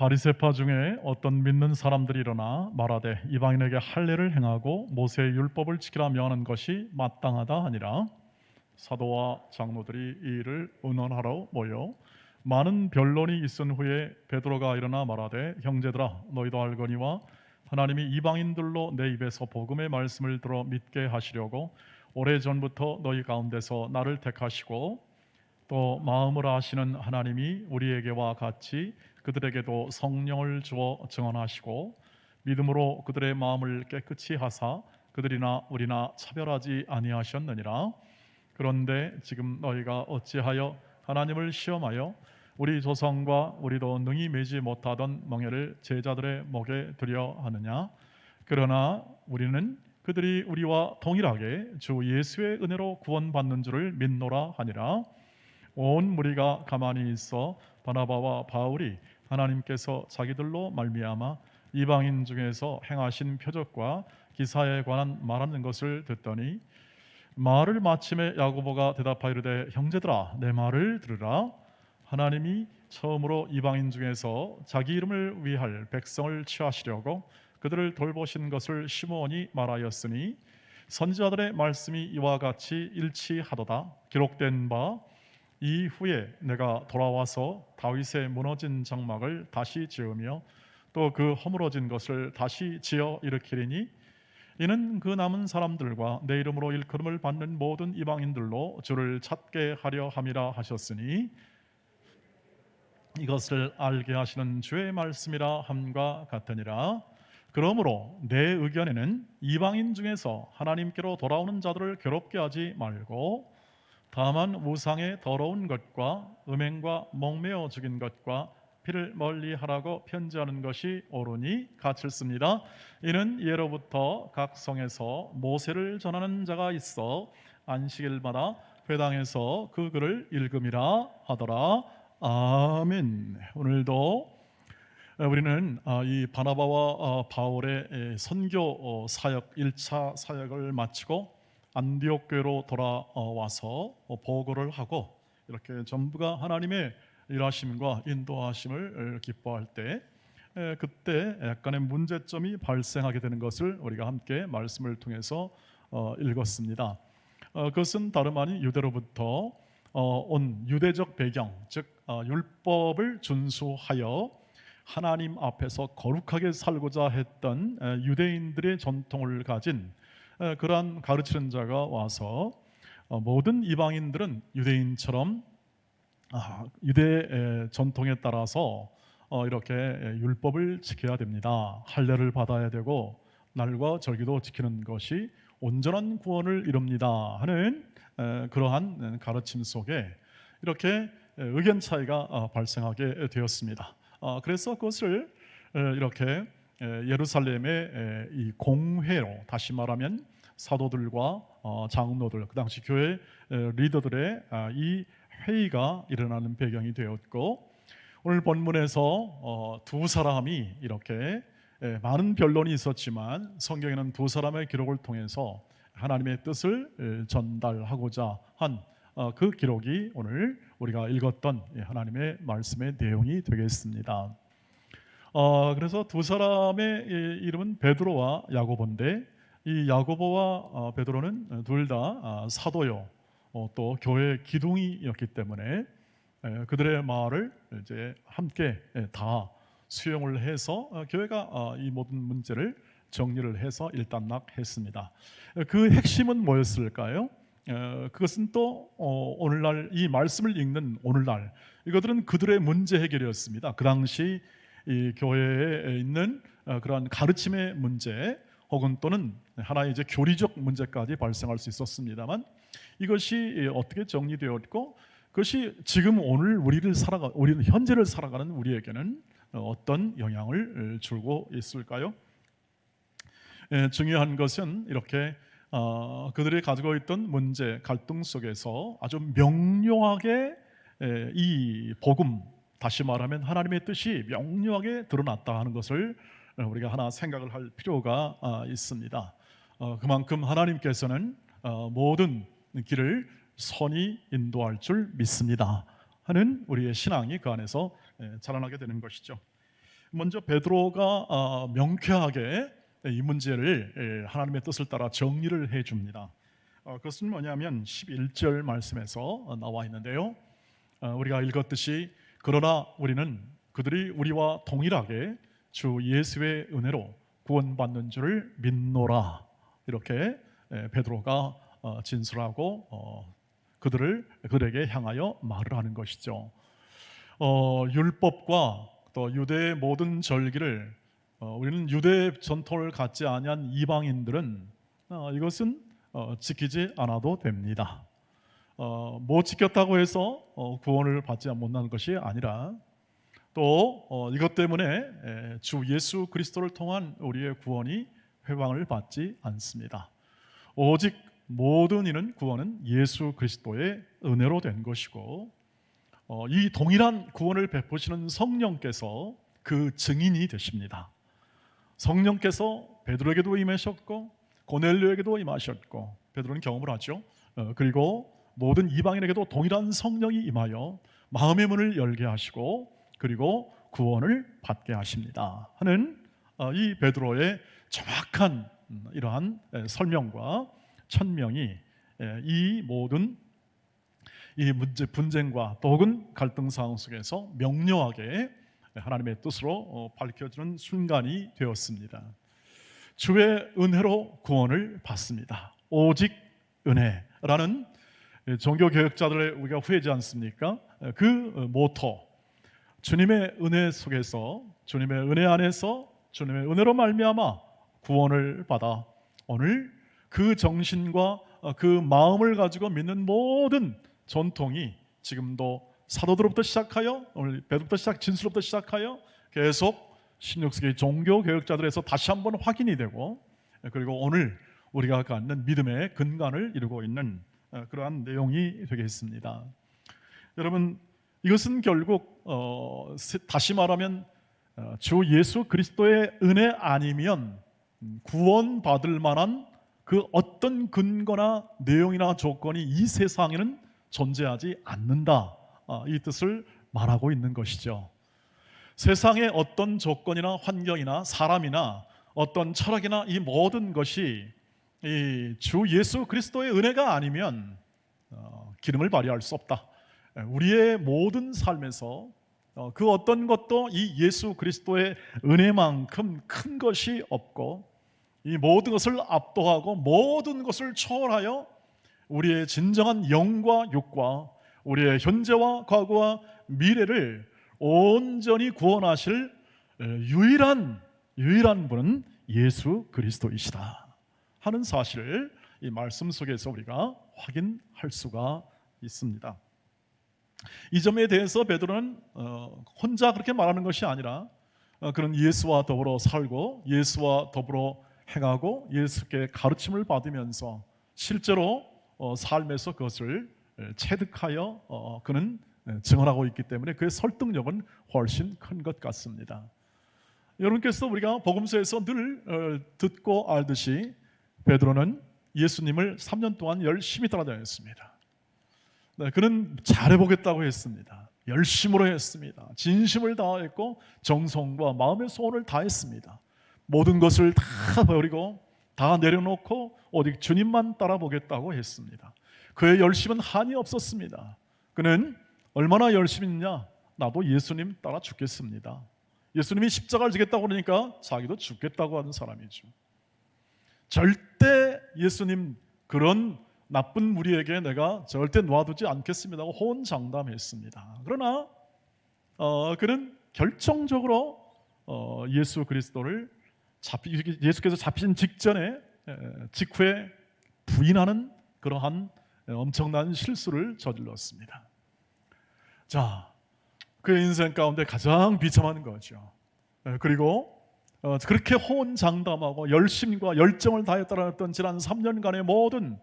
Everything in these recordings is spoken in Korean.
바리새파 중에 어떤 믿는 사람들이 일어나 말하되 이방인에게 할례를 행하고 모세의 율법을 지키라 명하는 것이 마땅하다 하니라. 사도와 장로들이 이 일을 의논하러 모여 많은 변론이 있은 후에 베드로가 일어나 말하되 형제들아 너희도 알거니와 하나님이 이방인들로 내 입에서 복음의 말씀을 들어 믿게 하시려고 오래전부터 너희 가운데서 나를 택하시고 또 마음을 아시는 하나님이 우리에게와 같이 그들에게도 성령을 주어 증언하시고 믿음으로 그들의 마음을 깨끗이 하사 그들이나 우리나 차별하지 아니하셨느니라. 그런데 지금 너희가 어찌하여 하나님을 시험하여 우리 조상과 우리도 능히 매지 못하던 멍에를 제자들의 목에 들여 하느냐. 그러나 우리는 그들이 우리와 동일하게 주 예수의 은혜로 구원받는 줄을 믿노라 하니라. 온 무리가 가만히 있어 바나바와 바울이 하나님께서 자기들로 말미암아 이방인 중에서 행하신 표적과 기사에 관한 말하는 것을 듣더니 말을 마침에 야고보가 대답하이르되 형제들아 내 말을 들으라. 하나님이 처음으로 이방인 중에서 자기 이름을 위할 백성을 취하시려고 그들을 돌보신 것을 시므온이 말하였으니 선지자들의 말씀이 이와 같이 일치하도다. 기록된 바 이후에 내가 돌아와서 다윗의 무너진 장막을 다시 지으며 또 그 허물어진 것을 다시 지어 일으키리니 이는 그 남은 사람들과 내 이름으로 일컬음을 받는 모든 이방인들로 주를 찾게 하려 함이라 하셨으니 이것을 알게 하시는 주의 말씀이라 함과 같으니라. 그러므로 내 의견에는 이방인 중에서 하나님께로 돌아오는 자들을 괴롭게 하지 말고 다만 우상의 더러운 것과 음행과 목매어 죽인 것과 피를 멀리하라고 편지하는 것이 옳으니 같습니다. 이는 예로부터 각 성에서 모세를 전하는 자가 있어 안식일마다 회당에서 그 글을 읽음이라 하더라. 아멘. 오늘도 우리는 이 바나바와 바울의 선교 사역 1차 사역을 마치고 안디옥 교회로 돌아와서 보고를 하고 이렇게 전부가 하나님의 일하심과 인도하심을 기뻐할 때 그때 약간의 문제점이 발생하게 되는 것을 우리가 함께 말씀을 통해서 읽었습니다. 그것은 다름 아닌 유대로부터 온 유대적 배경, 즉 율법을 준수하여 하나님 앞에서 거룩하게 살고자 했던 유대인들의 전통을 가진 그러한 가르치는 자가 와서 모든 이방인들은 유대인처럼 유대 전통에 따라서 이렇게 율법을 지켜야 됩니다. 할례를 받아야 되고 날과 절기도 지키는 것이 온전한 구원을 이룹니다 하는 그러한 가르침 속에 이렇게 의견 차이가 발생하게 되었습니다. 그래서 그것을 이렇게 예루살렘의 이 공회로, 다시 말하면 사도들과 장로들, 그 당시 교회 리더들의 이 회의가 일어나는 배경이 되었고, 오늘 본문에서 두 사람이 이렇게 많은 변론이 있었지만 성경에는 두 사람의 기록을 통해서 하나님의 뜻을 전달하고자 한 그 기록이 오늘 우리가 읽었던 하나님의 말씀의 내용이 되겠습니다. 그래서 두 사람의 이름은 베드로와 야고보인데, 이 야고보와 베드로는 둘 다 사도요, 또 교회의 기둥이었기 때문에 그들의 말을 이제 함께 다 수용을 해서 교회가 이 모든 문제를 정리를 해서 일단락했습니다. 그 핵심은 뭐였을까요? 그것은 또 오늘날 이 말씀을 읽는 오늘날 이것들은 그들의 문제 해결이었습니다. 그 당시 이 교회에 있는 그러한 가르침의 문제 혹은 또는 하나의 이제 교리적 문제까지 발생할 수 있었습니다만, 이것이 어떻게 정리되었고 그것이 지금 오늘 우리는 현재를 살아가는 우리에게는 어떤 영향을 주고 있을까요? 중요한 것은 이렇게 그들이 가지고 있던 문제, 갈등 속에서 아주 명료하게 이 복음, 다시 말하면 하나님의 뜻이 명료하게 드러났다 하는 것을 우리가 하나 생각을 할 필요가 있습니다. 그만큼 하나님께서는 모든 길을 선히 인도할 줄 믿습니다 하는 우리의 신앙이 그 안에서 자라나게 되는 것이죠. 먼저 베드로가 명쾌하게 이 문제를 하나님의 뜻을 따라 정리를 해줍니다. 그것은 뭐냐면 11절 말씀에서 나와 있는데요. 우리가 읽었듯이 그러나 우리는 그들이 우리와 동일하게 주 예수의 은혜로 구원받는 줄을 믿노라. 이렇게 베드로가 진술하고 그들에게 향하여 말을 하는 것이죠. 율법과 또 유대의 모든 절기를 우리는 유대 전통을 갖지 아니한 이방인들은 이것은 지키지 않아도 됩니다. 못 지켰다고 해서 구원을 받지 못하는 것이 아니라 또 이것 때문에 주 예수 그리스도를 통한 우리의 구원이 회방을 받지 않습니다. 오직 모든 이는 구원은 예수 그리스도의 은혜로 된 것이고 이 동일한 구원을 베푸시는 성령께서 그 증인이 되십니다. 성령께서 베드로에게도 임하셨고 고넬료에게도 임하셨고 베드로는 경험을 하죠. 그리고 모든 이방인에게도 동일한 성령이 임하여 마음의 문을 열게 하시고 그리고 구원을 받게 하십니다 하는 이 베드로의 정확한 이러한 설명과 천명이 이 모든 이 문제 분쟁과 또 혹은 갈등 상황 속에서 명료하게 하나님의 뜻으로 밝혀지는 순간이 되었습니다. 주의 은혜로 구원을 받습니다. 오직 은혜라는 종교 개혁자들의 우리가 후회지 않습니까? 그 모토, 주님의 은혜 속에서 주님의 은혜 안에서 주님의 은혜로 말미암아 구원을 받아 오늘 그 정신과 그 마음을 가지고 믿는 모든 전통이 지금도 사도들로부터 시작하여 오늘 베드로부터 진술로부터 시작하여 계속 16세기 종교 개혁자들에서 다시 한번 확인이 되고 그리고 오늘 우리가 갖는 믿음의 근간을 이루고 있는 그러한 내용이 되겠습니다. 여러분 이것은 결국 다시 말하면 주 예수 그리스도의 은혜 아니면 구원받을 만한 그 어떤 근거나 내용이나 조건이 이 세상에는 존재하지 않는다. 이 뜻을 말하고 있는 것이죠. 세상의 어떤 조건이나 환경이나 사람이나 어떤 철학이나 이 모든 것이 이 주 예수 그리스도의 은혜가 아니면 기름을 발휘할 수 없다. 우리의 모든 삶에서 그 어떤 것도 이 예수 그리스도의 은혜만큼 큰 것이 없고 이 모든 것을 압도하고 모든 것을 초월하여 우리의 진정한 영과 육과 우리의 현재와 과거와 미래를 온전히 구원하실 유일한 분은 예수 그리스도이시다 하는 사실을 이 말씀 속에서 우리가 확인할 수가 있습니다. 이 점에 대해서 베드로는 혼자 그렇게 말하는 것이 아니라 그런 예수와 더불어 살고 예수와 더불어 행하고 예수께 가르침을 받으면서 실제로 삶에서 그것을 체득하여 그는 증언하고 있기 때문에 그의 설득력은 훨씬 큰 것 같습니다. 여러분께서 우리가 복음서에서 늘 듣고 알듯이 베드로는 예수님을 3년 동안 열심히 따라다녔습니다. 그는 잘해보겠다고 했습니다. 열심으로 했습니다. 진심을 다했고 정성과 마음의 소원을 다했습니다. 모든 것을 다 버리고 다 내려놓고 오직 주님만 따라보겠다고 했습니다. 그의 열심은 한이 없었습니다. 그는 얼마나 열심히 했냐? 나도 예수님 따라 죽겠습니다. 예수님이 십자가를 지겠다고 그러니까 자기도 죽겠다고 하는 사람이죠. 절대 예수님 그런 나쁜 무리에게 내가 절대 놓아두지 않겠습니다고 호언장담했습니다. 그러나 그는 결정적으로 예수 그리스도를 예수께서 잡히신 직후에 부인하는 그러한 엄청난 실수를 저질렀습니다. 자, 그의 인생 가운데 가장 비참한 거죠. 그리고 그렇게 호언장담하고 열심과 열정을 다해 따라했던 지난 3년간의 모든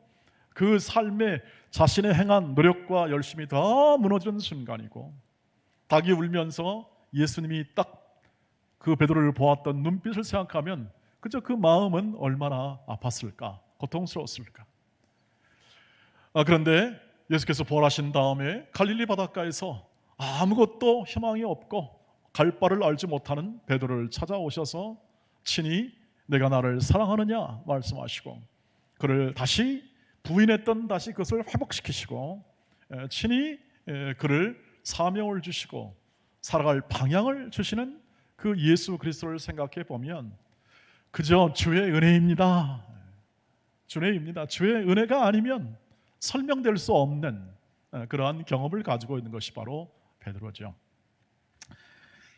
그 삶에 자신의 행한 노력과 열심이 다 무너지는 순간이고 닭이 울면서 예수님이 딱 그 베드로를 보았던 눈빛을 생각하면 그저 그 마음은 얼마나 아팠을까, 고통스러웠을까. 그런데 예수께서 부활하신 다음에 갈릴리 바닷가에서 아무것도 희망이 없고 갈 바를 알지 못하는 베드로를 찾아오셔서 친히 내가 나를 사랑하느냐 말씀하시고 그를 다시 부인했던 다시 그것을 회복시키시고 친히 그를 사명을 주시고 살아갈 방향을 주시는 그 예수 그리스도를 생각해 보면 그저 주의 은혜입니다. 주의 은혜가 아니면 설명될 수 없는 그러한 경험을 가지고 있는 것이 바로 베드로죠.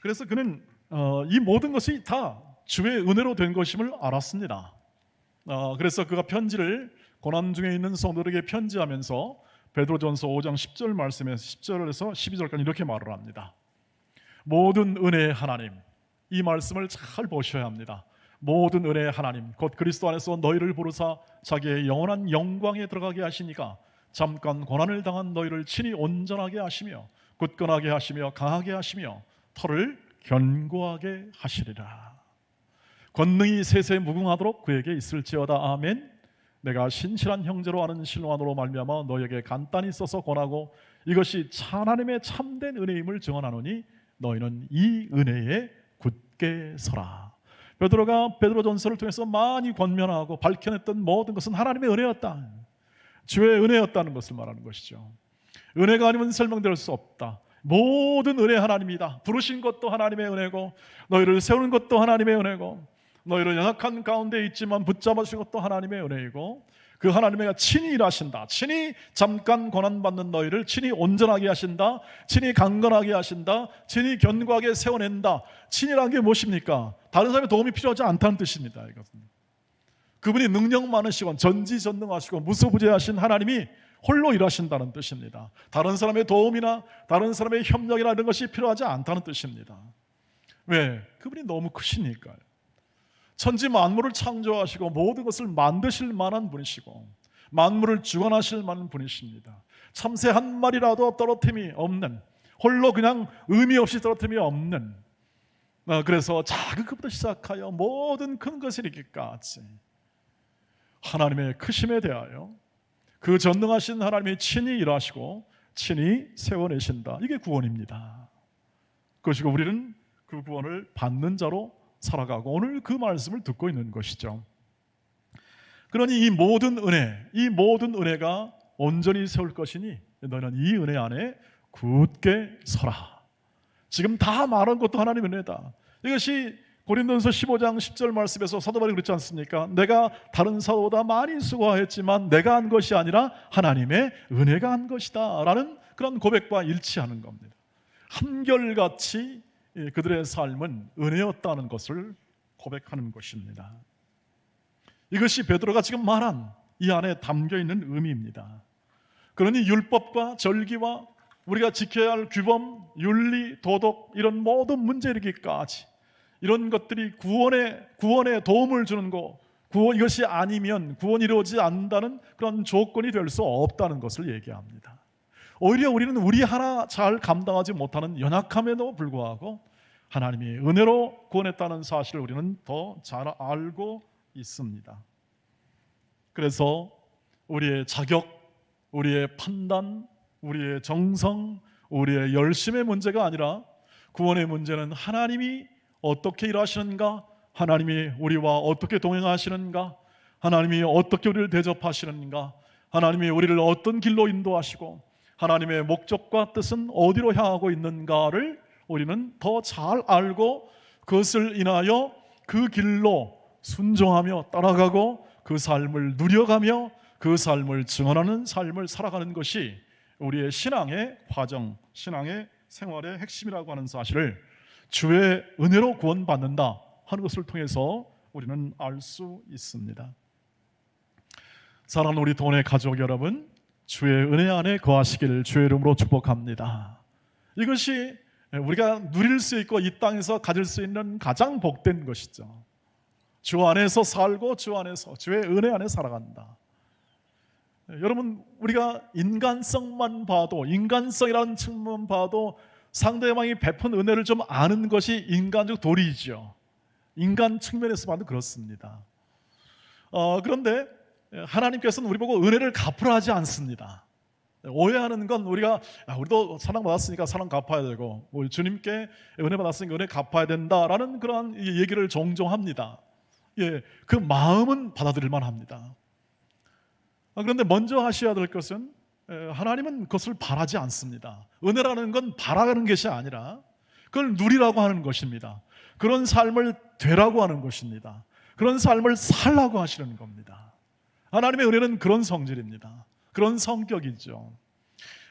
그래서 그는 이 모든 것이 다 주의 은혜로 된 것임을 알았습니다. 그래서 그가 편지를 고난 중에 있는 성도들에게 편지하면서 베드로전서 5장 10절 말씀에 10절에서 12절까지 이렇게 말을 합니다. 모든 은혜의 하나님, 이 말씀을 잘 보셔야 합니다. 모든 은혜의 하나님 곧 그리스도 안에서 너희를 부르사 자기의 영원한 영광에 들어가게 하시니까 잠깐 고난을 당한 너희를 친히 온전하게 하시며 굳건하게 하시며 강하게 하시며 터를 견고하게 하시리라. 권능이 세세 무궁하도록 그에게 있을지어다. 아멘. 내가 신실한 형제로 아는 실로안으로 말미암아 너희에게 간단히 써서 권하고 이것이 하나님의 참된 은혜임을 증언하노니 너희는 이 은혜에 굳게 서라. 베드로가 베드로전서를 통해서 많이 권면하고 밝혀냈던 모든 것은 하나님의 은혜였다. 주의 은혜였다는 것을 말하는 것이죠. 은혜가 아니면 설명될 수 없다. 모든 은혜 하나님이다. 부르신 것도 하나님의 은혜고 너희를 세우는 것도 하나님의 은혜고 너희를 연약한 가운데 있지만 붙잡아 주신 것도 하나님의 은혜이고 그 하나님의 친히 일하신다. 친히 잠깐 고난받는 너희를 친히 온전하게 하신다. 친히 강건하게 하신다. 친히 견고하게 세워낸다. 친이라는 게 무엇입니까? 다른 사람의 도움이 필요하지 않다는 뜻입니다. 이것은 그분이 능력 많으시고 전지전능하시고 무소부재하신 하나님이 홀로 일하신다는 뜻입니다. 다른 사람의 도움이나 다른 사람의 협력이나 이런 것이 필요하지 않다는 뜻입니다. 왜? 그분이 너무 크시니까요. 천지 만물을 창조하시고 모든 것을 만드실 만한 분이시고 만물을 주관하실 만한 분이십니다. 참새 한 마리라도 떨어짐이 없는, 홀로 그냥 의미 없이 떨어짐이 없는, 그래서 작은 것부터 시작하여 모든 큰 것을 이기기까지 하나님의 크심에 대하여 그 전능하신 하나님이 친히 일하시고 친히 세워내신다. 이게 구원입니다. 그것이고 우리는 그 구원을 받는 자로 살아가고 오늘 그 말씀을 듣고 있는 것이죠. 그러니 이 모든 은혜가 온전히 세울 것이니 너희는 이 은혜 안에 굳게 서라. 지금 다 말한 것도 하나님의 은혜다. 이것이 고린도전서 15장 10절 말씀에서 사도 바울이 그렇지 않습니까? 내가 다른 사도보다 많이 수고하였지만 내가 한 것이 아니라 하나님의 은혜가 한 것이다 라는 그런 고백과 일치하는 겁니다. 한결같이 그들의 삶은 은혜였다는 것을 고백하는 것입니다. 이것이 베드로가 지금 말한 이 안에 담겨있는 의미입니다. 그러니 율법과 절기와 우리가 지켜야 할 규범, 윤리, 도덕 이런 모든 문제 이르기까지 이런 것들이 구원에 도움을 주는 것, 이것이 아니면 구원이 이루어지지 않는다는 그런 조건이 될 수 없다는 것을 얘기합니다. 오히려 우리는 우리 하나 잘 감당하지 못하는 연약함에도 불구하고 하나님이 은혜로 구원했다는 사실을 우리는 더 잘 알고 있습니다. 그래서 우리의 자격, 우리의 판단, 우리의 정성, 우리의 열심의 문제가 아니라 구원의 문제는 하나님이 어떻게 일하시는가, 하나님이 우리와 어떻게 동행하시는가, 하나님이 어떻게 우리를 대접하시는가, 하나님이 우리를 어떤 길로 인도하시고 하나님의 목적과 뜻은 어디로 향하고 있는가를 우리는 더 잘 알고 그것을 인하여 그 길로 순종하며 따라가고 그 삶을 누려가며 그 삶을 증언하는 삶을 살아가는 것이 우리의 신앙의 과정, 신앙의 생활의 핵심이라고 하는 사실을 주의 은혜로 구원받는다 하는 것을 통해서 우리는 알 수 있습니다. 사랑하는 우리 동네 가족 여러분, 주의 은혜 안에 거하시기를 주의 이름으로 축복합니다. 이것이 우리가 누릴 수 있고 이 땅에서 가질 수 있는 가장 복된 것이죠. 주 안에서 살고 주 안에서 주의 은혜 안에 살아간다. 여러분, 우리가 인간성만 봐도, 인간성이라는 측면만 봐도 상대방이 베푼 은혜를 좀 아는 것이 인간적 도리이죠. 인간 측면에서 봐도 그렇습니다. 그런데 하나님께서는 우리 보고 은혜를 갚으라 하지 않습니다. 오해하는 건 우리도 사랑받았으니까 사랑 갚아야 되고 주님께 은혜 받았으니까 은혜 갚아야 된다라는 그러한 얘기를 종종 합니다. 예, 그 마음은 받아들일 만합니다. 그런데 먼저 하셔야 될 것은 하나님은 그것을 바라지 않습니다. 은혜라는 건 바라는 것이 아니라 그걸 누리라고 하는 것입니다. 그런 삶을 되라고 하는 것입니다. 그런 삶을 살라고 하시는 겁니다. 하나님의 은혜는 그런 성질입니다. 그런 성격이죠.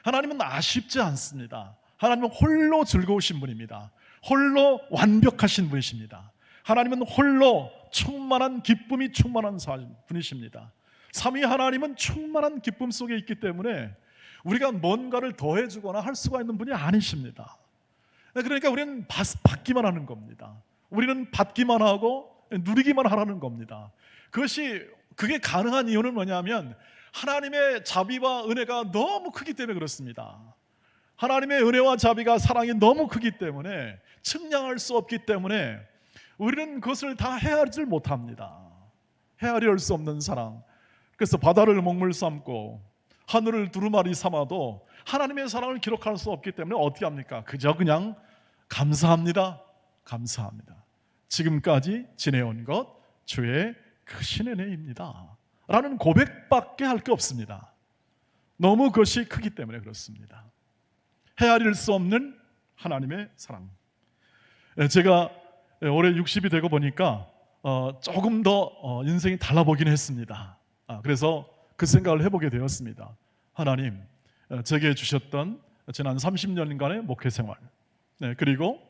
하나님은 아쉽지 않습니다. 하나님은 홀로 즐거우신 분입니다. 홀로 완벽하신 분이십니다. 하나님은 홀로 충만한 기쁨이 충만한 분이십니다. 삼위 하나님은 충만한 기쁨 속에 있기 때문에 우리가 뭔가를 더해주거나 할 수가 있는 분이 아니십니다. 그러니까 우리는 받기만 하는 겁니다. 우리는 받기만 하고 누리기만 하라는 겁니다. 그게 가능한 이유는 뭐냐면 하나님의 자비와 은혜가 너무 크기 때문에 그렇습니다. 하나님의 은혜와 자비가 사랑이 너무 크기 때문에 측량할 수 없기 때문에 우리는 그것을 다 헤아리질 못합니다. 헤아릴 수 없는 사랑. 그래서 바다를 먹물 삼고 하늘을 두루마리 삼아도 하나님의 사랑을 기록할 수 없기 때문에 어떻게 합니까? 그냥 감사합니다. 감사합니다. 지금까지 지내온 것 주의 크신 은혜입니다 라는 고백밖에 할 게 없습니다. 너무 그것이 크기 때문에 그렇습니다. 헤아릴 수 없는 하나님의 사랑. 제가 올해 60이 되고 보니까 조금 더 인생이 달라 보긴 했습니다. 그래서 그 생각을 해보게 되었습니다. 하나님, 제게 주셨던 지난 30년간의 목회 생활, 그리고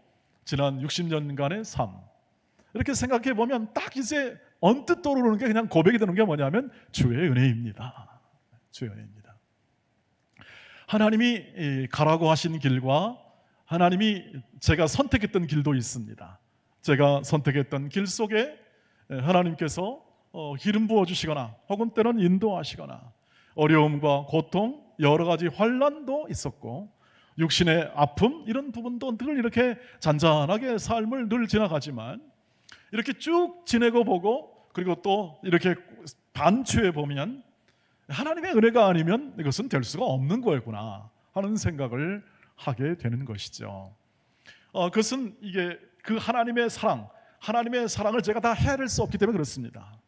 지난 60년간의 삶, 이렇게 생각해 보면 딱 이제 언뜻 떠오르는 게 그냥 고백이 되는 게 뭐냐면 주의 은혜입니다. 주의 은혜입니다. 하나님이 가라고 하신 길과 하나님이 제가 선택했던 길도 있습니다. 제가 선택했던 길 속에 하나님께서 기름 부어주시거나 혹은 때는 인도하시거나 어려움과 고통, 여러 가지 환난도 있었고 육신의 아픔 이런 부분도 늘 이렇게 잔잔하게 삶을 늘 지나가지만 이렇게 쭉 지내고 보고 그리고 또 이렇게 반추해 보면 하나님의 은혜가 아니면 이것은 될 수가 없는 거였구나 하는 생각을 하게 되는 것이죠. 그것은 이게 그 하나님의 사랑을 제가 다 헤아릴 수 없기 때문에 그렇습니다.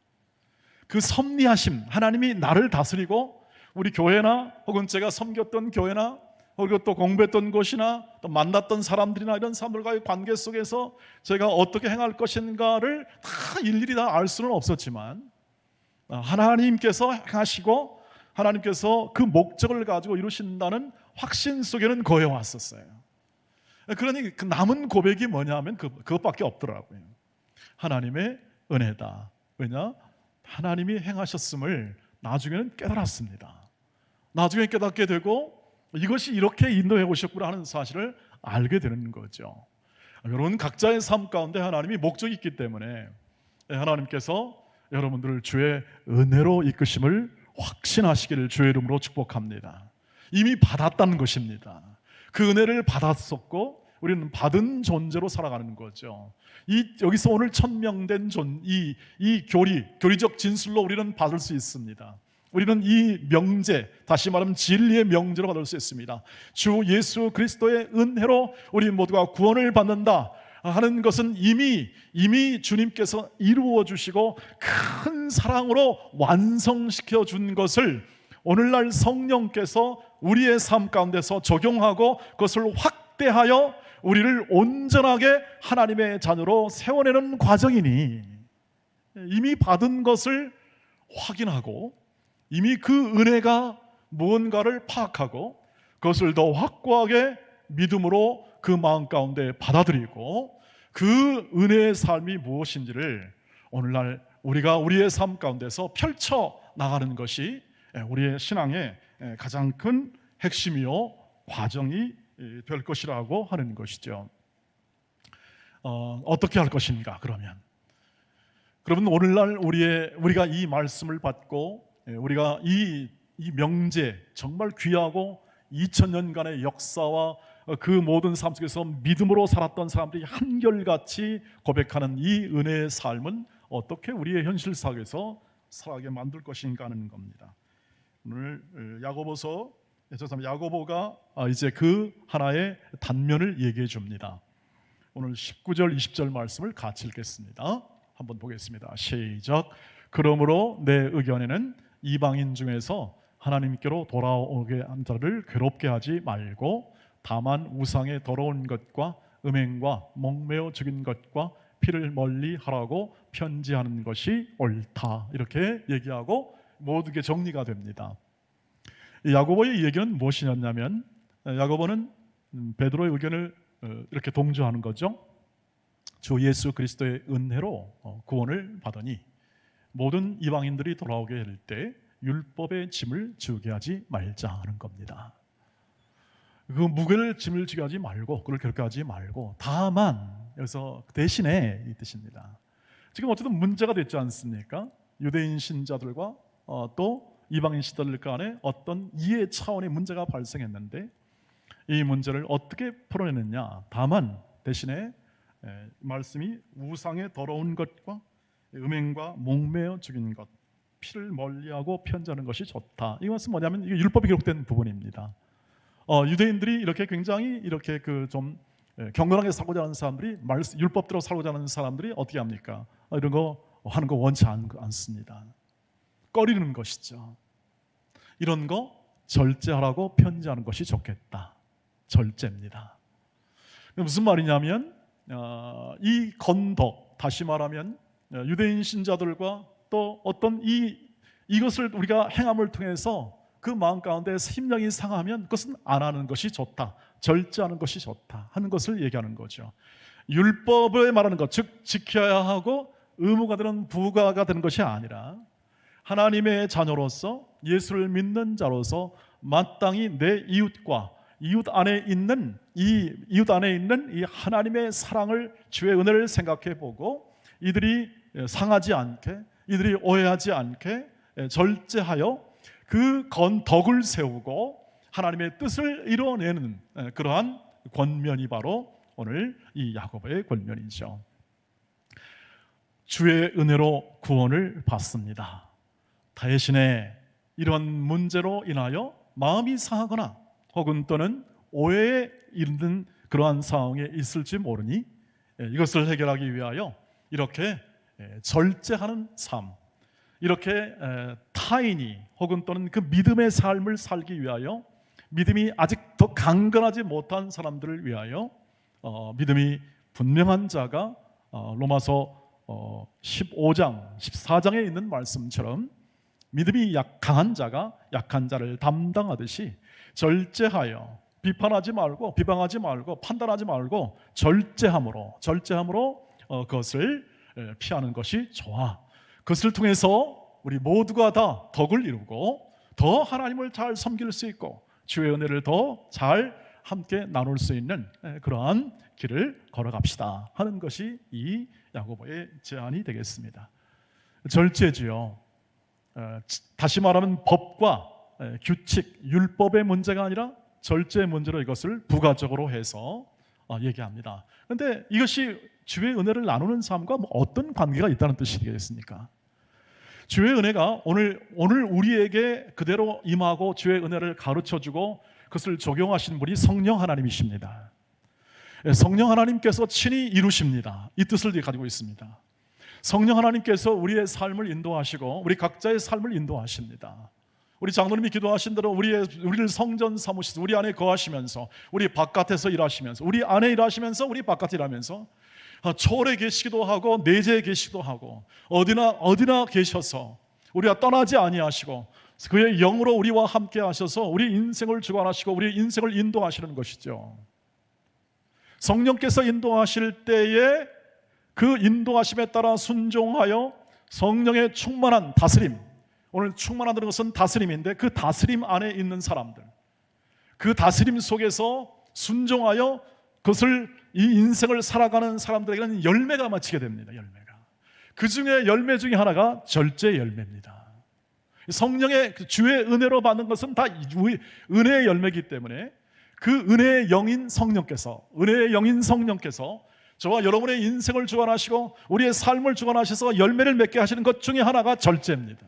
그 섭리하심, 하나님이 나를 다스리고 우리 교회나 혹은 제가 섬겼던 교회나 그리고 또 공부했던 곳이나 또 만났던 사람들이나 이런 사람들과의 관계 속에서 제가 어떻게 행할 것인가를 다 일일이 다 알 수는 없었지만 하나님께서 행하시고 하나님께서 그 목적을 가지고 이루신다는 확신 속에는 거해 왔었어요. 그러니 그 남은 고백이 뭐냐면 그것밖에 없더라고요. 하나님의 은혜다. 왜냐? 하나님이 행하셨음을 나중에는 깨달았습니다. 나중에 깨닫게 되고 이것이 이렇게 인도해 오셨구나 하는 사실을 알게 되는 거죠. 여러분 각자의 삶 가운데 하나님이 목적이 있기 때문에 하나님께서 여러분들을 주의 은혜로 이끄심을 확신하시기를 주의 이름으로 축복합니다. 이미 받았다는 것입니다. 그 은혜를 받았었고 우리는 받은 존재로 살아가는 거죠. 여기서 오늘 천명된 이 교리적 진술로 우리는 받을 수 있습니다. 우리는 이 명제, 다시 말하면 진리의 명제로 받을 수 있습니다. 주 예수 그리스도의 은혜로 우리 모두가 구원을 받는다 하는 것은 이미 주님께서 이루어 주시고 큰 사랑으로 완성시켜 준 것을 오늘날 성령께서 우리의 삶 가운데서 적용하고 그것을 확대하여 우리를 온전하게 하나님의 자녀로 세워내는 과정이니 이미 받은 것을 확인하고 이미 그 은혜가 무언가를 파악하고 그것을 더 확고하게 믿음으로 그 마음 가운데 받아들이고 그 은혜의 삶이 무엇인지를 오늘날 우리가 우리의 삶 가운데서 펼쳐 나가는 것이 우리의 신앙의 가장 큰 핵심이요 과정이 될 것이라고 하는 것이죠. 어떻게 할 것인가 그러면 오늘날 우리가 이 말씀을 받고 우리가 이 명제 정말 귀하고 2000년간의 역사와 그 모든 삶 속에서 믿음으로 살았던 사람들이 한결같이 고백하는 이 은혜의 삶은 어떻게 우리의 현실 속에서 살아가게 만들 것인가 하는 겁니다. 오늘 야고보서 죄송합니다. 야고보가 이제 그 하나의 단면을 얘기해 줍니다. 오늘 19절 20절 말씀을 같이 읽겠습니다. 한번 보겠습니다. 시작. 그러므로 내 의견에는 이방인 중에서 하나님께로 돌아오게 한 자를 괴롭게 하지 말고 다만 우상의 더러운 것과 음행과 목매어 죽인 것과 피를 멀리 하라고 편지하는 것이 옳다. 이렇게 얘기하고 모든 게 정리가 됩니다. 야고보의 얘기는 무엇이냐면 야고보는 베드로의 의견을 이렇게 동조하는 거죠. 주 예수 그리스도의 은혜로 구원을 받으니 모든 이방인들이 돌아오게 될 때 율법의 짐을 지게 하지 말자 하는 겁니다. 그 무게를 짐을 지게 하지 말고 그걸 그렇게 하지 말고 다만 여기서 대신에 이 뜻입니다. 지금 어쨌든 문제가 됐지 않습니까? 유대인 신자들과 또 이방인 신자들 간에 어떤 이해 차원의 문제가 발생했는데 이 문제를 어떻게 풀어내느냐. 다만 대신에 말씀이 우상의 더러운 것과 음행과 목매어 죽인 것, 피를 멀리하고 편지하는 것이 좋다. 이것은 뭐냐면 이게 율법이 기록된 부분입니다. 유대인들이 이렇게 굉장히 이렇게 좀 경건하게 살고자 하는 사람들이 율법대로 살고자 하는 사람들이 어떻게 합니까? 이런 거 하는 거 원치 않습니다. 꺼리는 것이죠. 이런 거 절제하라고 편지하는 것이 좋겠다. 절제입니다. 무슨 말이냐면 이 건덕, 다시 말하면 유대인 신자들과 또 어떤 이것을 우리가 행함을 통해서 그 마음 가운데 심령이 상하면 그것은 안 하는 것이 좋다. 절제하는 것이 좋다 하는 것을 얘기하는 거죠. 율법에 말하는 것, 즉 지켜야 하고 의무가 되는 부가가 되는 것이 아니라 하나님의 자녀로서 예수를 믿는 자로서 마땅히 내 이웃과 이웃 안에 있는 이 하나님의 사랑을, 주의 은혜를 생각해 보고 이들이 상하지 않게, 이들이 오해하지 않게 절제하여 그 덕을 세우고 하나님의 뜻을 이뤄내는 그러한 권면이 바로 오늘 이 야고보의 권면이죠. 주의 은혜로 구원을 받습니다. 대신에 이런 문제로 인하여 마음이 상하거나 혹은 또는 오해에 이르는 그러한 상황에 있을지 모르니 이것을 해결하기 위하여 이렇게 절제하는 삶, 이렇게 타인이 혹은 또는 그 믿음의 삶을 살기 위하여 믿음이 아직 더 강건하지 못한 사람들을 위하여 믿음이 분명한 자가 로마서 15장, 14장에 있는 말씀처럼 믿음이 강한 자가 약한 자를 담당하듯이 절제하여 비판하지 말고 비방하지 말고 판단하지 말고 절제함으로 그것을 피하는 것이 좋아. 그것을 통해서 우리 모두가 다 덕을 이루고 더 하나님을 잘 섬길 수 있고 주의 은혜를 더 잘 함께 나눌 수 있는 그러한 길을 걸어갑시다 하는 것이 이 야고보의 제안이 되겠습니다. 절제지요. 다시 말하면 법과 규칙, 율법의 문제가 아니라 절제의 문제로 이것을 부가적으로 해서 얘기합니다. 그런데 이것이 주의 은혜를 나누는 삶과 어떤 관계가 있다는 뜻이겠습니까? 주의 은혜가 오늘 우리에게 그대로 임하고 주의 은혜를 가르쳐주고 그것을 적용하신 분이 성령 하나님이십니다. 성령 하나님께서 친히 이루십니다. 이 뜻을 가지고 있습니다. 성령 하나님께서 우리의 삶을 인도하시고 우리 각자의 삶을 인도하십니다. 우리 장로님이 기도하신 대로 우리를 성전 삼으시고 우리 안에 거하시면서 우리 바깥에서 일하시면서 우리 안에 일하시면서 우리 바깥에 일하면서 초월에 계시기도 하고 내재에 계시기도 하고 어디나 계셔서 우리가 떠나지 아니하시고 그의 영으로 우리와 함께 하셔서 우리 인생을 주관하시고 우리 인생을 인도하시는 것이죠. 성령께서 인도하실 때에 그 인도하심에 따라 순종하여 성령의 충만한 다스림, 오늘 충만하다는 것은 다스림인데 그 다스림 안에 있는 사람들, 그 다스림 속에서 순종하여 그것을 이 인생을 살아가는 사람들에게는 열매가 맺히게 됩니다. 열매가. 그 중에 열매 중에 하나가 절제 열매입니다. 성령의 주의 은혜로 받는 것은 다 은혜의 열매이기 때문에 그 은혜의 영인 성령께서 저와 여러분의 인생을 주관하시고 우리의 삶을 주관하셔서 열매를 맺게 하시는 것 중에 하나가 절제입니다.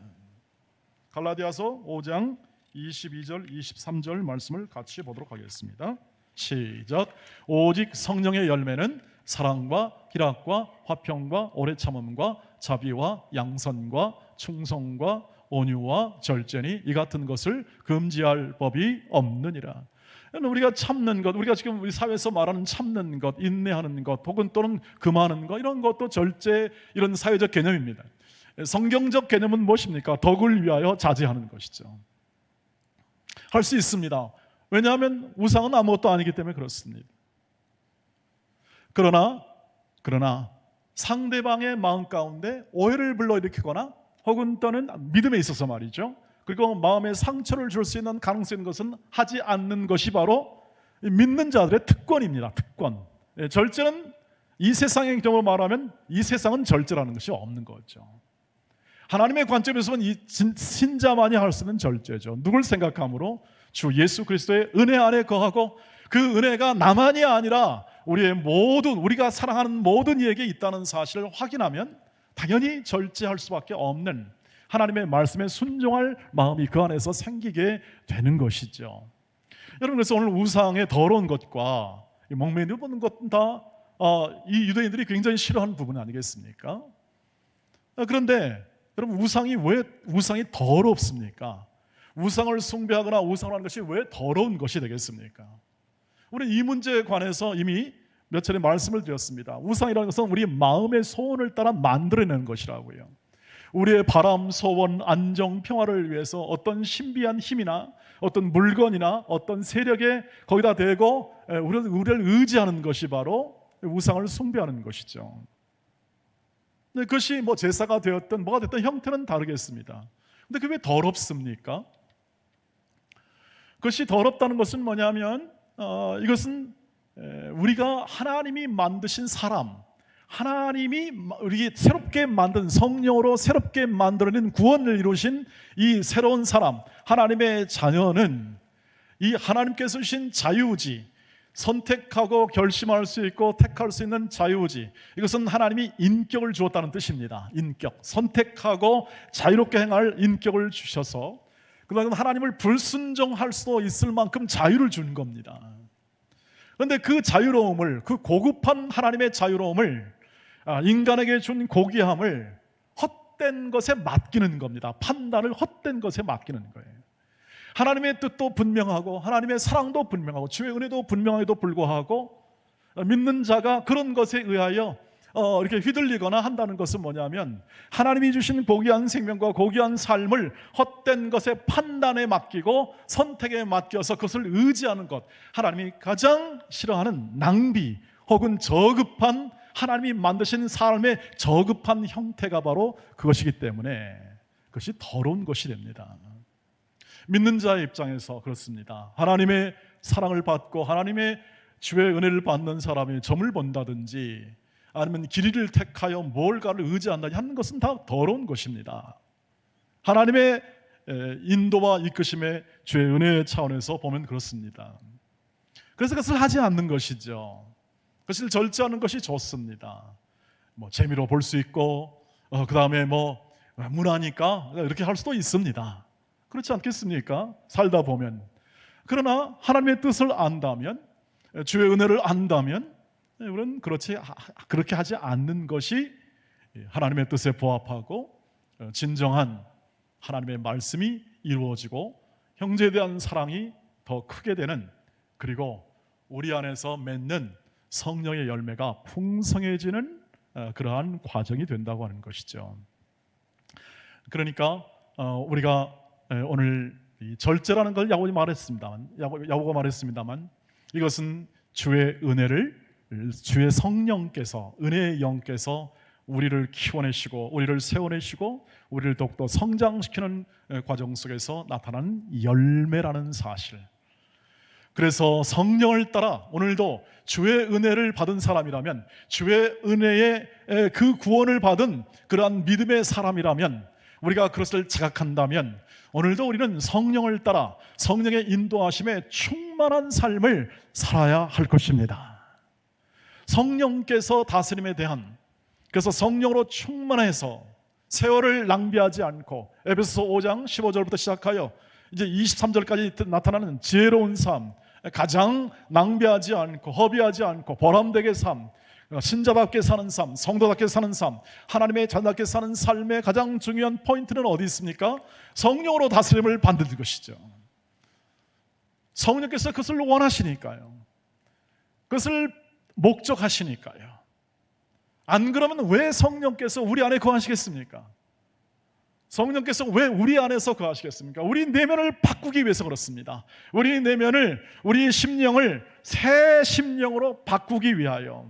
갈라디아서 5장 22절, 23절 말씀을 같이 보도록 하겠습니다. 시작. 오직 성령의 열매는 사랑과 희락과 화평과 오래 참음과 자비와 양선과 충성과 온유와 절제니 이 같은 것을 금지할 법이 없느니라. 우리가 참는 것, 우리가 지금 우리 사회에서 말하는 참는 것, 인내하는 것, 혹은 또는 금하는 것, 이런 것도 절제, 이런 사회적 개념입니다. 성경적 개념은 무엇입니까? 덕을 위하여 자제하는 것이죠. 할 수 있습니다. 왜냐하면 우상은 아무것도 아니기 때문에 그렇습니다. 그러나 상대방의 마음 가운데 오해를 불러일으키거나 혹은 또는 믿음에 있어서 말이죠, 그리고 마음에 상처를 줄 수 있는 가능성이 있는 것은 하지 않는 것이 바로 믿는 자들의 특권입니다. 특권. 절제는 이 세상의 경우로 말하면 이 세상은 절제라는 것이 없는 거죠. 하나님의 관점에서는 이 신자만이 할 수 있는 절제죠. 누굴 생각함으로? 주 예수 그리스도의 은혜 안에 거하고 그 은혜가 나만이 아니라 우리가 사랑하는 모든 이에게 있다는 사실을 확인하면 당연히 절제할 수밖에 없는, 하나님의 말씀에 순종할 마음이 그 안에서 생기게 되는 것이죠. 여러분, 그래서 오늘 우상의 더러운 것과 목매는 것은 다 이 유대인들이 굉장히 싫어하는 부분 아니겠습니까? 그런데 여러분, 왜 우상이 더럽습니까? 우상을 숭배하거나 우상을 하는 것이 왜 더러운 것이 되겠습니까? 우리는 이 문제에 관해서 이미 몇 차례 말씀을 드렸습니다. 우상이라는 것은 우리 마음의 소원을 따라 만들어내는 것이라고요. 우리의 바람, 소원, 안정, 평화를 위해서 어떤 신비한 힘이나 어떤 물건이나 어떤 세력에 거기다 대고 우리를 의지하는 것이 바로 우상을 숭배하는 것이죠. 그것이 제사가 되었든 뭐가 됐든 형태는 다르겠습니다. 근데 그게 왜 더럽습니까? 그것이 더럽다는 것은 뭐냐면 이것은 우리가 하나님이 만드신 사람, 하나님이 우리 새롭게 만든 성령으로 새롭게 만들어낸 구원을 이루신 이 새로운 사람, 하나님의 자녀는 이 하나님께서 주신 자유의지, 선택하고 결심할 수 있고 택할 수 있는 자유의지, 이것은 하나님이 인격을 주었다는 뜻입니다. 인격, 선택하고 자유롭게 행할 인격을 주셔서 그다음에 하나님을 불순종할 수도 있을 만큼 자유를 준 겁니다. 그런데 그 자유로움을, 그 고급한 하나님의 자유로움을, 인간에게 준 고귀함을 헛된 것에 맡기는 겁니다. 판단을 헛된 것에 맡기는 거예요. 하나님의 뜻도 분명하고 하나님의 사랑도 분명하고 주의 은혜도 분명함에도 불구하고 믿는 자가 그런 것에 의하여 이렇게 휘둘리거나 한다는 것은 뭐냐면 하나님이 주신 고귀한 생명과 고귀한 삶을 헛된 것의 판단에 맡기고 선택에 맡겨서 그것을 의지하는 것, 하나님이 가장 싫어하는 낭비 혹은 저급한, 하나님이 만드신 삶의 저급한 형태가 바로 그것이기 때문에 그것이 더러운 것이 됩니다. 믿는 자의 입장에서 그렇습니다. 하나님의 사랑을 받고 하나님의 주의 은혜를 받는 사람이 점을 본다든지 아니면 길이를 택하여 뭘가를 의지한다든지 하는 것은 다 더러운 것입니다. 하나님의 인도와 이끄심의 주의 은혜의 차원에서 보면 그렇습니다. 그래서 그것을 하지 않는 것이죠. 그것을 절제하는 것이 좋습니다. 재미로 볼 수 있고 그 다음에 문화니까 이렇게 할 수도 있습니다. 그렇지 않겠습니까? 살다 보면. 그러나 하나님의 뜻을 안다면, 주의 은혜를 안다면 우리는 그렇게 하지 않는 것이 하나님의 뜻에 부합하고 진정한 하나님의 말씀이 이루어지고 형제에 대한 사랑이 더 크게 되는, 그리고 우리 안에서 맺는 성령의 열매가 풍성해지는 그러한 과정이 된다고 하는 것이죠. 그러니까 우리가 오늘 절제라는 걸 야고보가 말했습니다만 이것은 주의 은혜를, 주의 성령께서, 은혜의 영께서 우리를 키워내시고 우리를 세워내시고 우리를 더욱더 성장시키는 과정 속에서 나타나는 열매라는 사실. 그래서 성령을 따라 오늘도 주의 은혜를 받은 사람이라면, 주의 은혜의 그 구원을 받은 그러한 믿음의 사람이라면, 우리가 그것을 자각한다면 오늘도 우리는 성령을 따라 성령의 인도하심에 충만한 삶을 살아야 할 것입니다. 성령께서 다스림에 대한, 그래서 성령으로 충만해서 세월을 낭비하지 않고 에베소서 5장 15절부터 시작하여 이제 23절까지 나타나는 지혜로운 삶, 가장 낭비하지 않고 허비하지 않고 보람되게 삶, 신자답게 사는 삶, 성도답게 사는 삶, 하나님의 자녀답게 사는 삶의 가장 중요한 포인트는 어디 있습니까? 성령으로 다스림을 받는 것이죠. 성령께서 그것을 원하시니까요. 그것을 목적하시니까요. 안 그러면 왜 성령께서 우리 안에 거하시겠습니까? 성령께서 왜 우리 안에서 거하시겠습니까? 우리 내면을 바꾸기 위해서 그렇습니다. 우리 내면을, 우리 심령을 새 심령으로 바꾸기 위하여,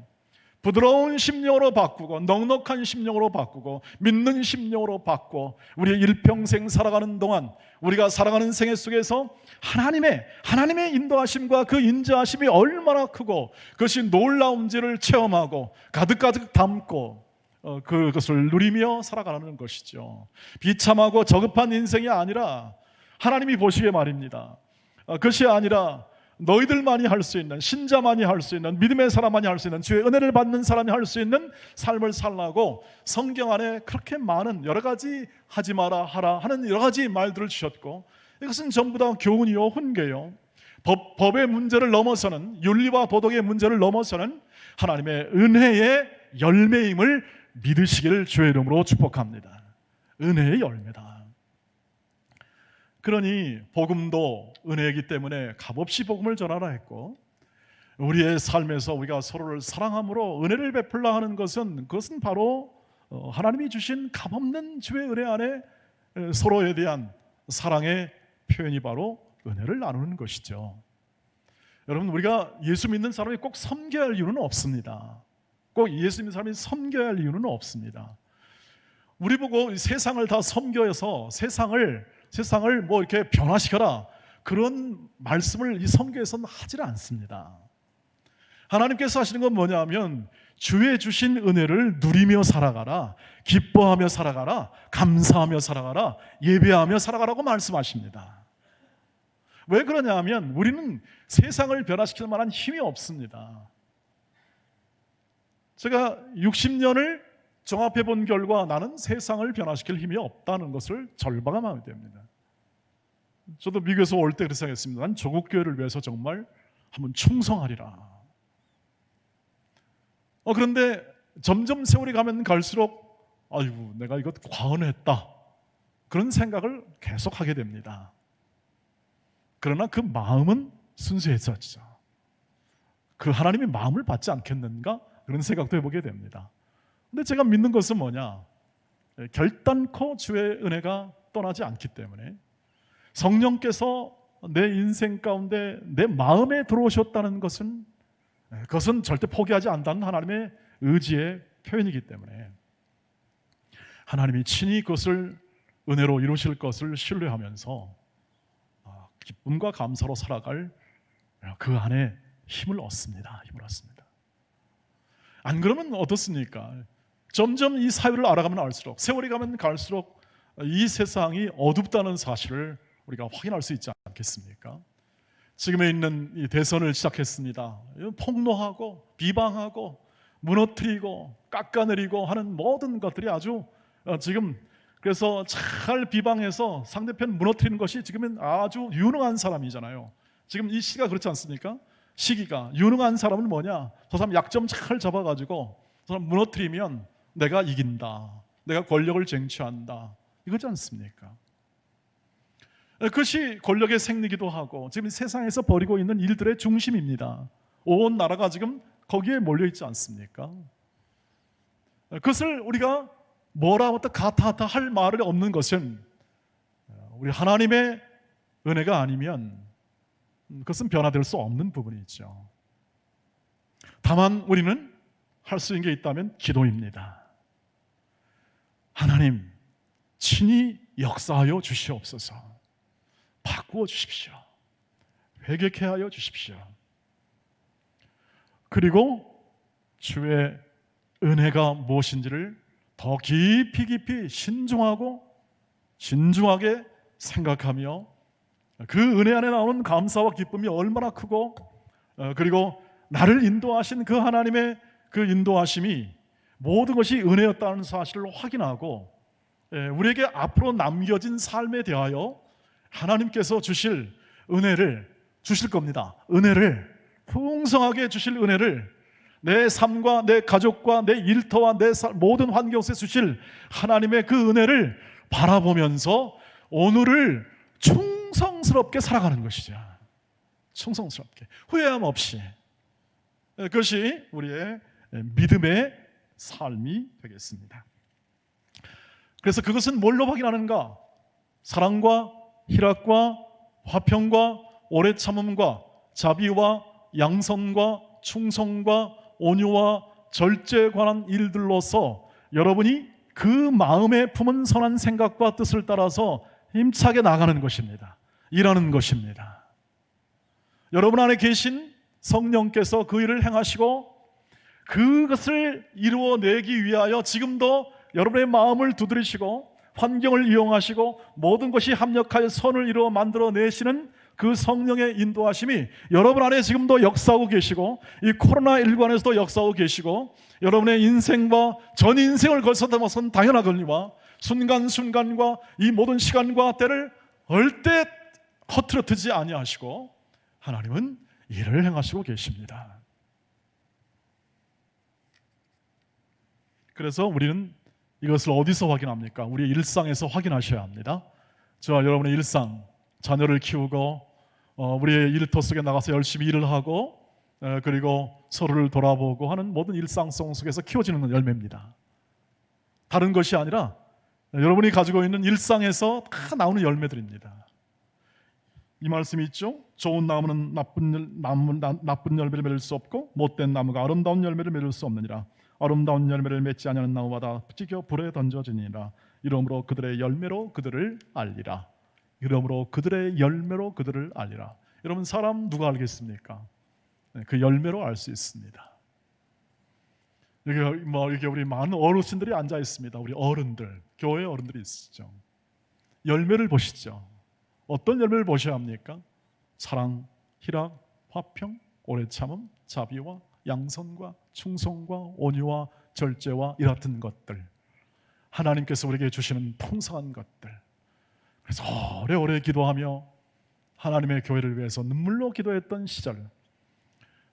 부드러운 심령으로 바꾸고 넉넉한 심령으로 바꾸고 믿는 심령으로 바꾸고, 우리 일평생 살아가는 동안 우리가 살아가는 생애 속에서 하나님의 인도하심과 그 인자하심이 얼마나 크고 그것이 놀라운지를 체험하고 가득가득 담고 그것을 누리며 살아가는 것이죠. 비참하고 저급한 인생이 아니라 하나님이 보시기에 말입니다. 그것이 아니라 너희들만이 할 수 있는, 신자만이 할 수 있는, 믿음의 사람만이 할 수 있는, 주의 은혜를 받는 사람이 할 수 있는 삶을 살라고 성경 안에 그렇게 많은 여러 가지 하지 마라 하라 하는 여러 가지 말들을 주셨고, 이것은 전부 다 교훈이요 훈계요, 법의 문제를 넘어서는, 윤리와 도덕의 문제를 넘어서는 하나님의 은혜의 열매임을 믿으시기를 주의 이름으로 축복합니다. 은혜의 열매다. 그러니 복음도 은혜이기 때문에 값없이 복음을 전하라 했고, 우리의 삶에서 우리가 서로를 사랑함으로 은혜를 베풀라 하는 것은, 그것은 바로 하나님이 주신 값없는 주의 은혜 안에 서로에 대한 사랑의 표현이 바로 은혜를 나누는 것이죠. 여러분, 우리가 예수 믿는 사람이 꼭 섬겨야 할 이유는 없습니다. 꼭 예수 믿는 사람이 섬겨야 할 이유는 없습니다. 우리 보고 세상을 다 섬겨서 세상을 뭐 이렇게 변화시켜라, 그런 말씀을 이 성경에서는 하질 않습니다. 하나님께서 하시는 건 뭐냐면, 주의 주신 은혜를 누리며 살아가라, 기뻐하며 살아가라, 감사하며 살아가라, 예배하며 살아가라고 말씀하십니다. 왜 그러냐 하면 우리는 세상을 변화시킬 만한 힘이 없습니다. 제가 60년을 종합해 본 결과 나는 세상을 변화시킬 힘이 없다는 것을 절반하게 됩니다. 저도 미국에서 올 때 그렇게 생각했습니다. 난 조국 교회를 위해서 정말 한번 충성하리라. 그런데 점점 세월이 가면 갈수록 아이고, 내가 이것 과언했다, 그런 생각을 계속 하게 됩니다. 그러나 그 마음은 순수해졌죠. 그 하나님의 마음을 받지 않겠는가, 그런 생각도 해보게 됩니다. 근데 제가 믿는 것은 뭐냐, 결단코 주의 은혜가 떠나지 않기 때문에, 성령께서 내 인생 가운데 내 마음에 들어오셨다는 것은, 그것은 절대 포기하지 않는다는 하나님의 의지의 표현이기 때문에, 하나님이 친히 그것을 은혜로 이루실 것을 신뢰하면서 기쁨과 감사로 살아갈 그 안에 힘을 얻습니다. 안 그러면 어떻습니까? 점점 이 사회를 알아가면 알수록, 세월이 가면 갈수록 이 세상이 어둡다는 사실을 우리가 확인할 수 있지 않겠습니까? 지금에 있는 이 대선을 시작했습니다. 폭로하고 비방하고 무너뜨리고 깎아내리고 하는 모든 것들이 아주 지금, 그래서 잘 비방해서 상대편 무너뜨리는 것이 지금은 아주 유능한 사람이잖아요. 지금 이 시기가 그렇지 않습니까? 시기가, 유능한 사람은 뭐냐, 저 사람 약점 잘 잡아가지고 저 사람 무너뜨리면 내가 이긴다, 내가 권력을 쟁취한다, 이거지 않습니까? 그것이 권력의 생리기도 하고 지금 세상에서 벌이고 있는 일들의 중심입니다. 온 나라가 지금 거기에 몰려있지 않습니까? 그것을 우리가 뭐라 가타하타 할 말이 없는 것은, 우리 하나님의 은혜가 아니면 그것은 변화될 수 없는 부분이죠. 다만 우리는 할 수 있는 게 있다면 기도입니다. 하나님, 친히 역사하여 주시옵소서. 바꾸어 주십시오. 회개케 하여 주십시오. 그리고 주의 은혜가 무엇인지를 더 깊이 신중하게 생각하며, 그 은혜 안에 나오는 감사와 기쁨이 얼마나 크고, 그리고 나를 인도하신 그 하나님의 그 인도하심이 모든 것이 은혜였다는 사실을 확인하고, 우리에게 앞으로 남겨진 삶에 대하여 하나님께서 주실 은혜를 주실 겁니다. 은혜를 풍성하게 주실 은혜를 내 삶과 내 가족과 내 일터와 내 모든 환경에서 주실 하나님의 그 은혜를 바라보면서 오늘을 충성스럽게 살아가는 것이죠. 충성스럽게 후회함 없이. 그것이 우리의 믿음의 삶이 되겠습니다. 그래서 그것은 뭘로 확인하는가? 사랑과 희락과 화평과 오래 참음과 자비와 양선과 충성과 온유와 절제에 관한 일들로서 여러분이 그 마음에 품은 선한 생각과 뜻을 따라서 힘차게 나가는 것입니다. 일하는 것입니다. 여러분 안에 계신 성령께서 그 일을 행하시고 그것을 이루어내기 위하여 지금도 여러분의 마음을 두드리시고 환경을 이용하시고 모든 것이 합력하여 선을 이루어 만들어내시는 그 성령의 인도하심이 여러분 안에 지금도 역사하고 계시고 이 코로나19 안에서도 역사하고 계시고 여러분의 인생과 전 인생을 걸쳐서 것은 당연하거니와 순간순간과 이 모든 시간과 때를 얼때 허트러뜨지 아니하시고 하나님은 일을 행하시고 계십니다. 그래서 우리는 이것을 어디서 확인합니까? 우리의 일상에서 확인하셔야 합니다. 저와 여러분의 일상, 자녀를 키우고 우리의 일터 속에 나가서 열심히 일을 하고 그리고 서로를 돌아보고 하는 모든 일상성 속에서 키워지는 열매입니다. 다른 것이 아니라 여러분이 가지고 있는 일상에서 다 나오는 열매들입니다. 이 말씀이 있죠. 좋은 나무는 나쁜 열매를 맺을 수 없고 못된 나무가 아름다운 열매를 맺을 수 없느니라. 아름다운 열매를 맺지 아니하는 나무마다 찢겨 불에 던져지니라. 이러므로 그들의 열매로 그들을 알리라. 이러므로 그들의 열매로 그들을 알리라. 여러분, 사람 누가 알겠습니까? 그 열매로 알 수 있습니다. 여기 우리 많은 어르신들이 앉아 있습니다. 우리 어른들, 교회 어른들이 있으시죠. 열매를 보시죠. 어떤 열매를 보셔야 합니까? 사랑, 희락, 화평, 오래 참음, 자비와 양선과 충성과 온유와 절제와 이 같은 것들, 하나님께서 우리에게 주시는 풍성한 것들. 그래서 오래오래 기도하며 하나님의 교회를 위해서 눈물로 기도했던 시절,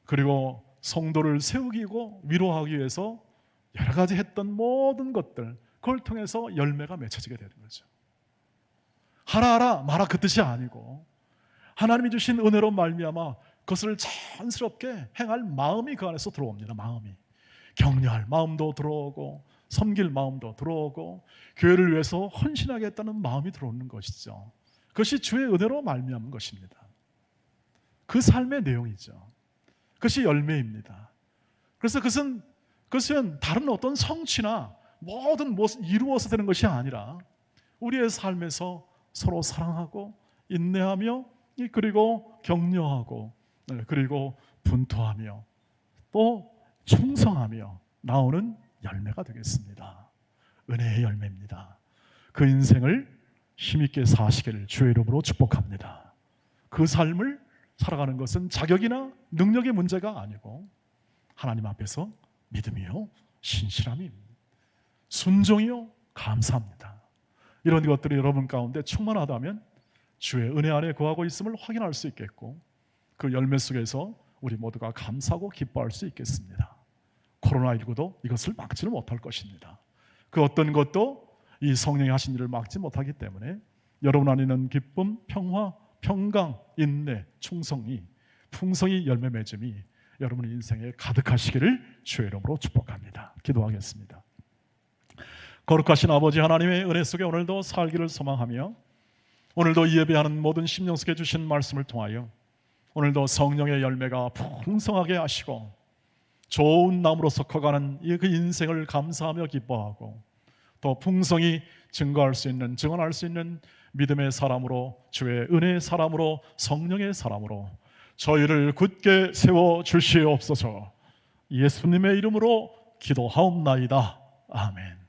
그리고 성도를 세우기고 위로하기 위해서 여러 가지 했던 모든 것들, 그걸 통해서 열매가 맺혀지게 되는 거죠. 하라 마라 그 뜻이 아니고 하나님이 주신 은혜로 말미암아 그것을 자연스럽게 행할 마음이 그 안에서 들어옵니다. 마음이 격려할 마음도 들어오고 섬길 마음도 들어오고 교회를 위해서 헌신하겠다는 마음이 들어오는 것이죠. 그것이 주의 은혜로 말미암은 것입니다. 그 삶의 내용이죠. 그것이 열매입니다. 그래서 그것은 다른 어떤 성취나 모든 무엇을 이루어서 되는 것이 아니라 우리의 삶에서 서로 사랑하고 인내하며 그리고 격려하고 그리고 분투하며 또 충성하며 나오는 열매가 되겠습니다. 은혜의 열매입니다. 그 인생을 힘있게 사시기를 주의 이름으로 축복합니다. 그 삶을 살아가는 것은 자격이나 능력의 문제가 아니고 하나님 앞에서 믿음이요 신실함이 순종이요 감사합니다. 이런 것들이 여러분 가운데 충만하다면 주의 은혜 안에 거하고 있음을 확인할 수 있겠고 그 열매 속에서 우리 모두가 감사하고 기뻐할 수 있겠습니다. 코로나19도 이것을 막지는 못할 것입니다. 그 어떤 것도 이 성령이 하신 일을 막지 못하기 때문에 여러분 안에 있는 기쁨, 평화, 평강, 인내, 충성이 풍성히 열매 맺음이 여러분의 인생에 가득하시기를 주의 이름으로 축복합니다. 기도하겠습니다. 거룩하신 아버지 하나님의 은혜 속에 오늘도 살기를 소망하며 오늘도 예배하는 모든 심령 속에 주신 말씀을 통하여 오늘도 성령의 열매가 풍성하게 하시고 좋은 나무로서 커가는 그 인생을 감사하며 기뻐하고 또 풍성히 증거할 수 있는, 증언할 수 있는 믿음의 사람으로, 주의 은혜의 사람으로, 성령의 사람으로 저희를 굳게 세워 주시옵소서. 예수님의 이름으로 기도하옵나이다. 아멘.